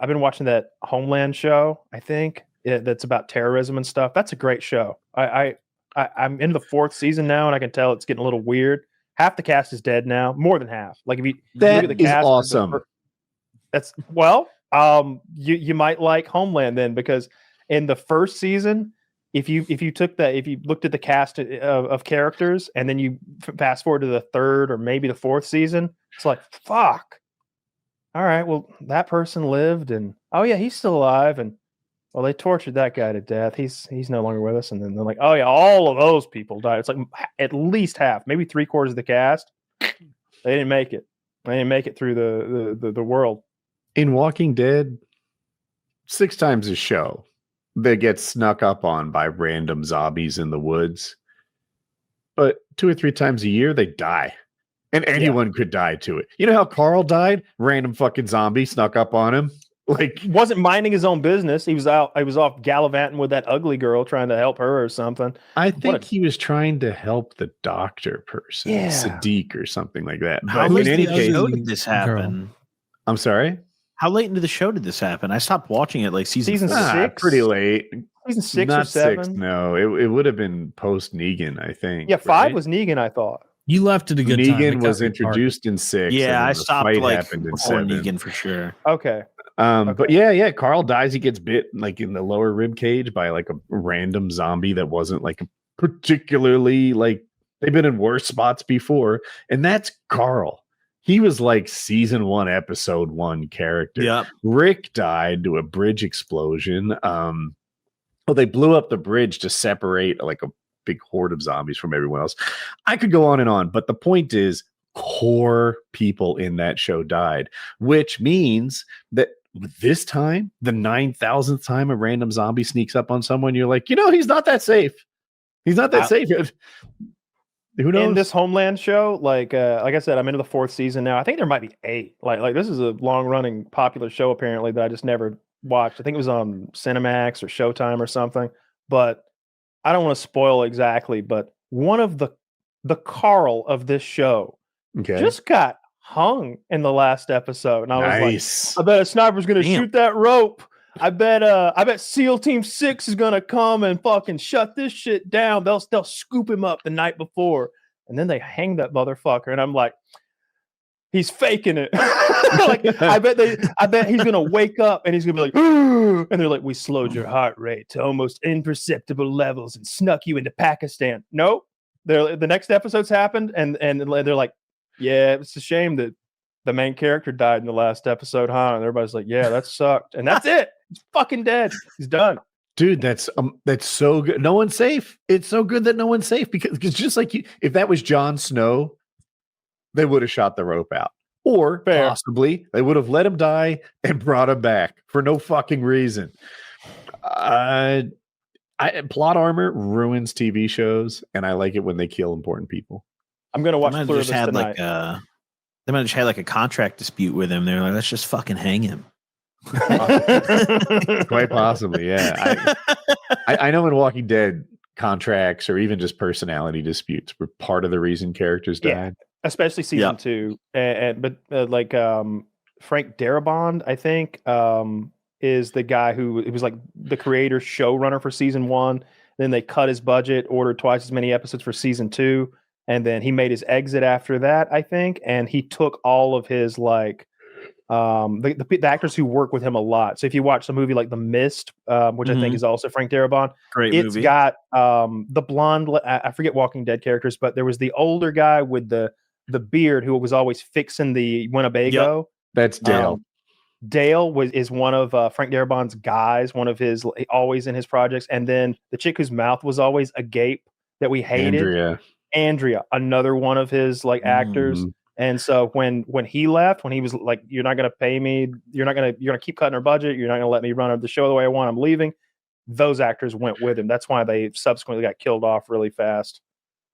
I've been watching that Homeland show. I think that's about terrorism and stuff. That's a great show. I'm into the 4th season now, and I can tell it's getting a little weird. Half the cast is dead now, more than half. Like if you look at the cast, awesome. That's you might like Homeland then, because in the first season, if you looked at the cast of characters and then you fast forward to the 3rd or maybe the 4th season, it's like, fuck. All right, well, that person lived, and oh yeah, he's still alive, and well, they tortured that guy to death. He's no longer with us, and then they're like, oh yeah, all of those people died. It's like at least half, maybe 3/4 of the cast. They didn't make it. They didn't make it through the world. In Walking Dead, 6 times a show, they get snuck up on by random zombies in the woods. But 2 or 3 times a year, they die. And anyone could die to it. You know how Carl died? Random fucking zombie snuck up on him. Like, he wasn't minding his own business. He was off gallivanting with that ugly girl trying to help her or something. I think he was trying to help the doctor person, Sadiq or something like that. How late in the show did this happen? I'm sorry? How late into the show did this happen? I stopped watching it like season 6. Pretty late. Season 6 Not or 7? 6, no. It would have been post Negan, I think. Yeah, 5 was Negan, I thought. You left at a good time. Negan was introduced in 6. Yeah, I stopped like happened in before 7. Negan for sure. Okay. But yeah, Carl dies. He gets bit like in the lower rib cage by like a random zombie that wasn't like particularly like, they've been in worse spots before, and that's Carl. He was like season 1, episode 1 character. Yep. Rick died to a bridge explosion. They blew up the bridge to separate like a big horde of zombies from everyone else. I could go on and on, but the point is, core people in that show died, which means that this time, the 9,000th time a random zombie sneaks up on someone, you're like, he's not that safe. He's not that safe. Who knows? In this Homeland show, like I said, I'm into the 4th season now. I think there might be 8. Like this is a long running popular show apparently that I just never watched. I think it was on Cinemax or Showtime or something. But I don't want to spoil exactly. But one of the Carl of this show just got hung in the last episode, and I was like, I bet a sniper's gonna shoot that rope. I bet SEAL Team 6 is gonna come and fucking shut this shit down. They'll scoop him up the night before, and then they hang that motherfucker. And I'm like, he's faking it. Like, I bet he's gonna wake up and he's gonna be like, and they're like, we slowed your heart rate to almost imperceptible levels and snuck you into Pakistan. No, the next episode's happened, and they're like, yeah, it's a shame that the main character died in the last episode, huh? And everybody's like, yeah, that sucked. And that's it. He's fucking dead. He's done. Dude, that's so good. No one's safe. It's so good that no one's safe because just like if that was Jon Snow, they would have shot the rope out. Or possibly they would have let him die and brought him back for no fucking reason. Plot armor ruins TV shows, and I like it when they kill important people. I'm gonna watch Pluribus tonight. They might have just had like a contract dispute with him. They're like, let's just fucking hang him. Quite possibly, yeah. I know in Walking Dead, contracts or even just personality disputes were part of the reason characters died. Especially season 2. But Frank Darabont, I think, is the guy who it was like the creator showrunner for season 1. Then they cut his budget, ordered twice as many episodes for season 2. And then he made his exit after that, I think, and he took all of his the actors who work with him a lot. So if you watch the movie like The Mist, which I think is also Frank Darabont, it's movie. Got the blonde. I forget Walking Dead characters, but there was the older guy with the beard who was always fixing the Winnebago. Yep. That's Dale. Dale is one of Frank Darabont's guys, one of his always in his projects, and then the chick whose mouth was always agape that we hated. Andrea, another one of his actors. And so when he left, when he was like, you're not going to pay me, you're going to keep cutting our budget, you're not going to let me run the show the way I want, I'm leaving. Those actors went with him. That's why they subsequently got killed off really fast.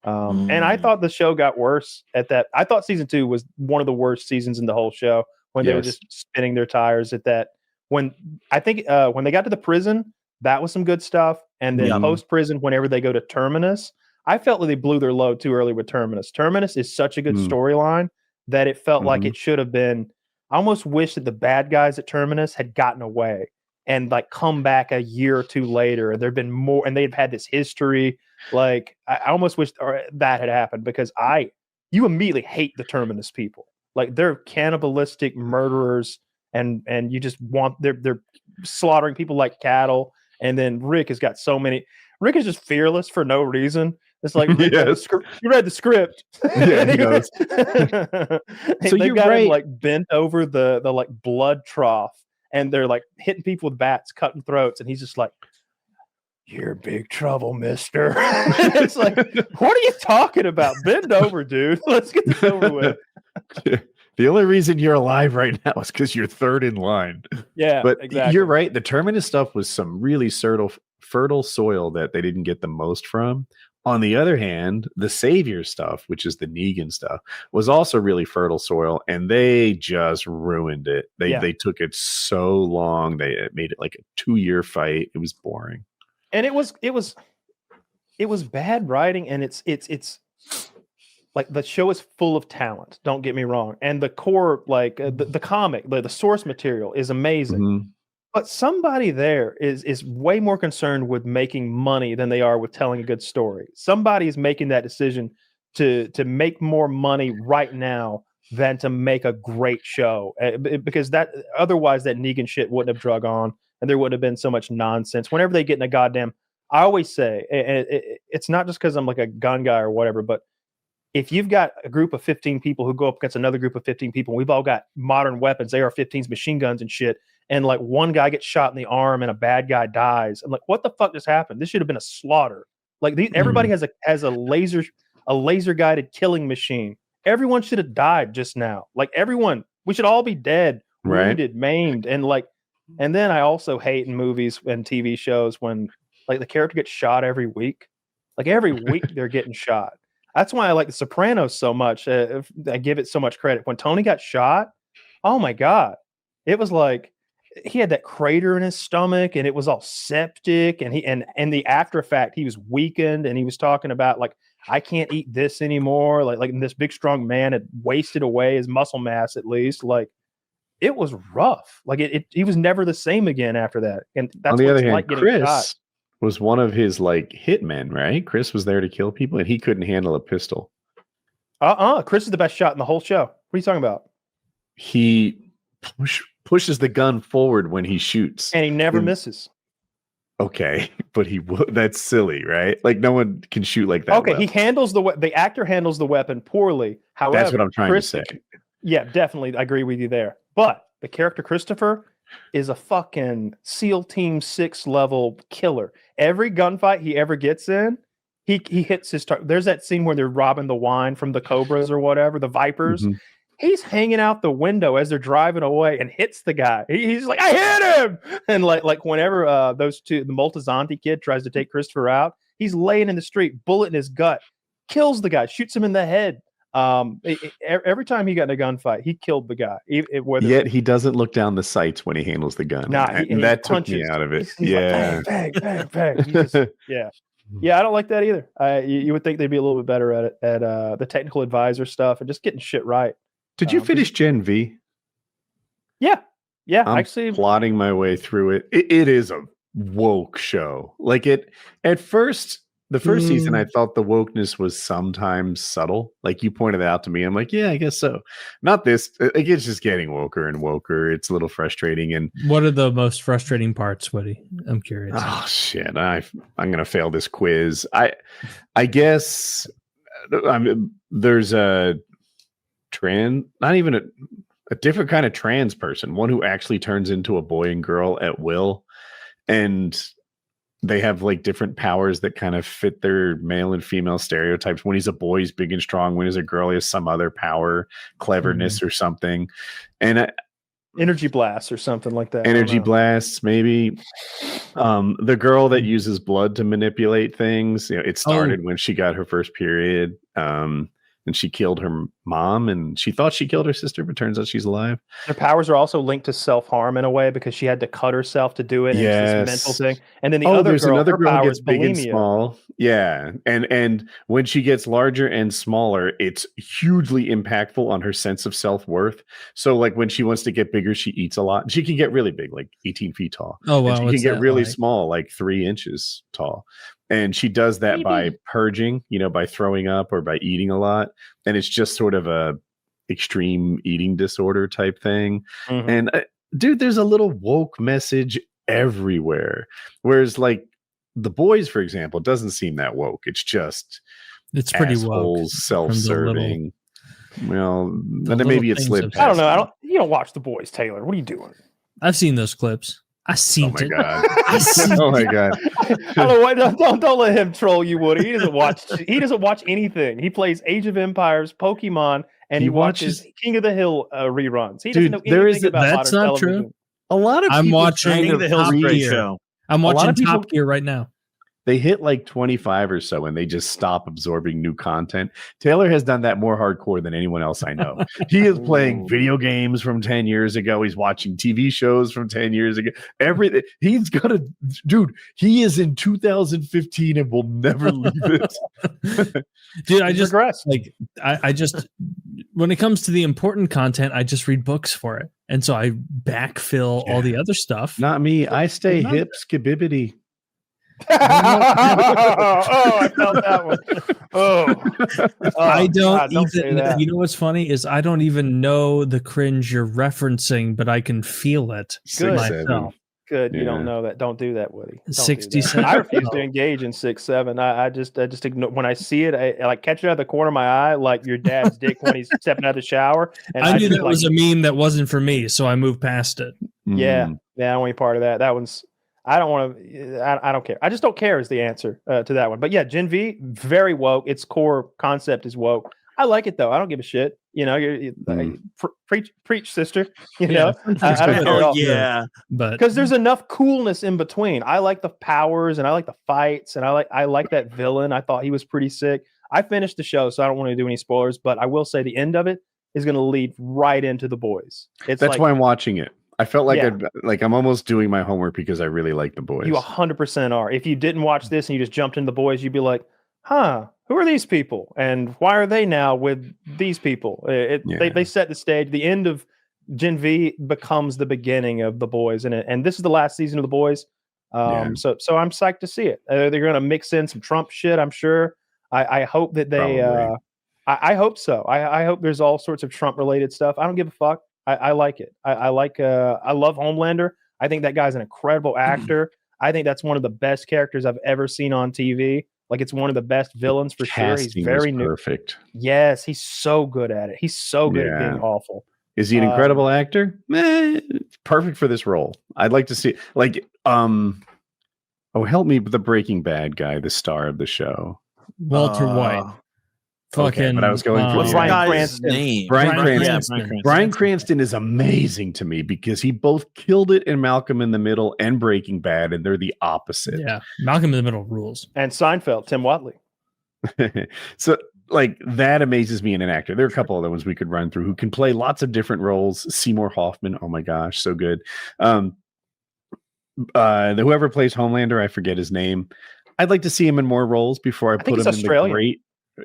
And I thought the show got worse at that. I thought season 2 was one of the worst seasons in the whole show when they were just spinning their tires at that. When I think when they got to the prison, that was some good stuff. And then post prison, whenever they go to Terminus, I felt like they blew their load too early with Terminus. Terminus is such a good storyline that it felt like it should have been I almost wish that the bad guys at Terminus had gotten away and like come back a year or two later, and there'd been more, and they've had this history. Like I almost wish that had happened, because you immediately hate the Terminus people. Like they're cannibalistic murderers, and you just want they're slaughtering people like cattle. And then Rick has got so many. Rick is just fearless for no reason. It's like Rick you read the script. Yeah, he knows. So they got him like bent over the like blood trough, and they're like hitting people with bats, cutting throats, and he's just like, "You're in big trouble, mister." It's like, what are you talking about? Bend over, dude. Let's get this over with. The only reason you're alive right now is because you're third in line. Yeah, but exactly. You're right. The Terminus stuff was some really fertile soil that they didn't get the most from. On the other hand, the Savior stuff, which is the Negan stuff, was also really fertile soil, and they just ruined it. They took it so long. They made it like a 2-year fight. It was boring. And it was bad writing, and it's like the show is full of talent. Don't get me wrong, and the core, like the comic, the source material is amazing. Mm-hmm. But somebody there is way more concerned with making money than they are with telling a good story. Somebody is making that decision to make more money right now than to make a great show, because that otherwise that Negan shit wouldn't have drug on, and there wouldn't have been so much nonsense. Whenever they get in a goddamn, I always say, it's not just because I'm like a gun guy or whatever, but if you've got a group of 15 people who go up against another group of 15 people, and we've all got modern weapons, AR-15s, machine guns and shit, and like one guy gets shot in the arm and a bad guy dies, I'm like, what the fuck just happened? This should have been a slaughter. Like everybody has a laser guided killing machine. Everyone should have died just now. Like everyone, we should all be dead, wounded, maimed, and then I also hate in movies and TV shows when like the character gets shot every week. Like every week they're getting shot. That's why I like The Sopranos so much. I give it so much credit. When Tony got shot, oh my God, it was like he had that crater in his stomach, and it was all septic, and the after effect, he was weakened, and he was talking about like, I can't eat this anymore. Like this big strong man had wasted away his muscle mass, at least. Like it was rough. Like he was never the same again after that. And that's on the other hand, like Chris shot. Was one of his like hitmen, right? Chris was there to kill people, and he couldn't handle a pistol. Chris is the best shot in the whole show. What are you talking about? He pushes the gun forward when he shoots, and he never misses. Okay, but that's silly, right? Like no one can shoot like that. Okay, well. He handles the actor handles the weapon poorly. However, that's what I'm trying to say. Yeah, definitely, I agree with you there. But the character Christopher is a fucking SEAL Team 6 level killer. Every gunfight he ever gets in, he hits his target. There's that scene where they're robbing the wine from the Cobras or whatever, the Vipers. Mm-hmm. He's hanging out the window as they're driving away and hits the guy. He's like, I hit him! And like whenever the Moltisanti kid tries to take Christopher out, he's laying in the street, bullet in his gut, kills the guy, shoots him in the head. Every time he got in a gunfight, he killed the guy. Yet he doesn't look down the sights when he handles the gun. Nah, that took me out of it. Yeah, like, bang, bang. Yeah. I don't like that either. You would think they'd be a little bit better at it, at the technical advisor stuff and just getting shit right. Did you finish Gen V? Yeah. I'm actually plotting my way through it. It is a woke show. Like at first. The first season, I thought the wokeness was sometimes subtle. Like you pointed out to me, I'm like, yeah, I guess so. Not this. It's just getting woker and woker. It's a little frustrating. And what are the most frustrating parts, Woody? I'm curious. Oh shit! I'm gonna fail this quiz. I guess there's a not even a different kind of trans person, one who actually turns into a boy and girl at will, and they have like different powers that kind of fit their male and female stereotypes. When he's a boy, he's big and strong. When he's a girl, he has some other power, cleverness or something. And energy blasts or something like that. Energy blasts, maybe. The girl that uses blood to manipulate things. It started when she got her first period. and she killed her mom, and she thought she killed her sister, but turns out she's alive. Her powers are also linked to self-harm in a way because she had to cut herself to do it. And it's this mental thing. And then the other there's girl, another her girl who power gets is big and bulimia. small. Yeah, and when she gets larger and smaller, it's hugely impactful on her sense of self-worth. So like when she wants to get bigger, she eats a lot. She can get really big, like 18 feet tall. Oh wow, And she can get really small, like 3 inches tall. And she does that by purging, by throwing up or by eating a lot. And it's just sort of a extreme eating disorder type thing. Mm-hmm. And dude, there's a little woke message everywhere. Whereas like The Boys, for example, doesn't seem that woke. It's pretty woke, self-serving. Well, then maybe it slipped. I don't know. You don't watch The Boys, Taylor. What are you doing? I've seen those clips. I seen it. God. Oh my god! I don't know. Don't let him troll you, Woody. He doesn't watch. He doesn't watch anything. He plays Age of Empires, Pokemon, and he watches King of the Hill reruns. He doesn't know anything about that's modern not television. true. A lot of I'm watching King of the Hill's a great show. I'm watching Top Gear right now. They hit like 25 or so and they just stop absorbing new content. Taylor has done that more hardcore than anyone else I know. He is playing video games from 10 years ago. He's watching TV shows from 10 years ago. Everything. He's got a dude. He is in 2015 and will never leave it. Dude, I just regress. Like I just when it comes to the important content, I just read books for it. And so I backfill all the other stuff. Not me. I stay hip skibbity. I felt that one. I don't even. You know what's funny is I don't even know the cringe you're referencing, but I can feel it myself. Good, you don't know that. Don't do that, Woody. 67. I refuse to engage in 6'7". I just ignore when I see it. I like catch it out of the corner of my eye, like your dad's dick when he's stepping out of the shower. And I knew that was a meme that wasn't for me, so I moved past it. Yeah, I don't want any part of that. That one's. I don't want to. I don't care. I just don't care is the answer to that one. But yeah, Gen V, very woke. Its core concept is woke. I like it though. I don't give a shit. Preach, sister. I don't care at all. Yeah, but because there's enough coolness in between. I like the powers and I like the fights and I like that villain. I thought he was pretty sick. I finished the show, so I don't want to do any spoilers. But I will say the end of it is going to lead right into The Boys. That's why I'm watching it. I felt like I'm almost doing my homework because I really like The Boys. You 100% are. If you didn't watch this and you just jumped into The Boys, you'd be like, huh, who are these people? And why are they now with these people? They set the stage. The end of Gen V becomes the beginning of The Boys. And this is the last season of The Boys. So I'm psyched to see it. They're going to mix in some Trump shit, I'm sure. I hope that they... I hope so. I hope there's all sorts of Trump-related stuff. I don't give a fuck. I like it. I love Homelander. I think that guy's an incredible actor. I think that's one of the best characters I've ever seen on TV. Like it's one of the best villains for sure. He's very perfect. Yes, he's so good at it. He's so good at being awful. Is he an incredible actor? Perfect for this role. I'd like to see help me with the Breaking Bad guy, the star of the show. Walter White. Fucking, but I was going for Brian Cranston. Brian Cranston is amazing to me because he both killed it in Malcolm in the Middle and Breaking Bad, and they're the opposite. Yeah, Malcolm in the Middle rules. And Seinfeld, Tim Watley. So, like that amazes me in an actor. There are a couple other ones we could run through who can play lots of different roles. Seymour Hoffman, oh my gosh, so good. Whoever plays Homelander, I forget his name. I'd like to see him in more roles before I put him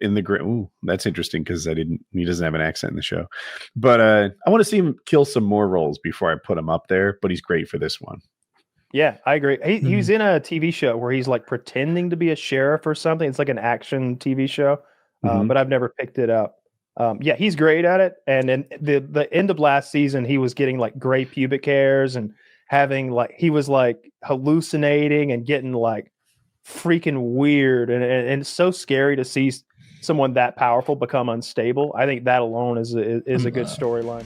in the great. Ooh, that's interesting because he doesn't have an accent in the show. But I want to see him kill some more roles before I put him up there. But he's great for this one. Yeah, I agree. He was in a TV show where he's like pretending to be a sheriff or something. It's like an action TV show, but I've never picked it up. Yeah, he's great at it. And then the end of last season, he was getting like gray pubic hairs and having he was like hallucinating and getting like freaking weird. And it's so scary to see someone that powerful become unstable. I think that alone is a good storyline.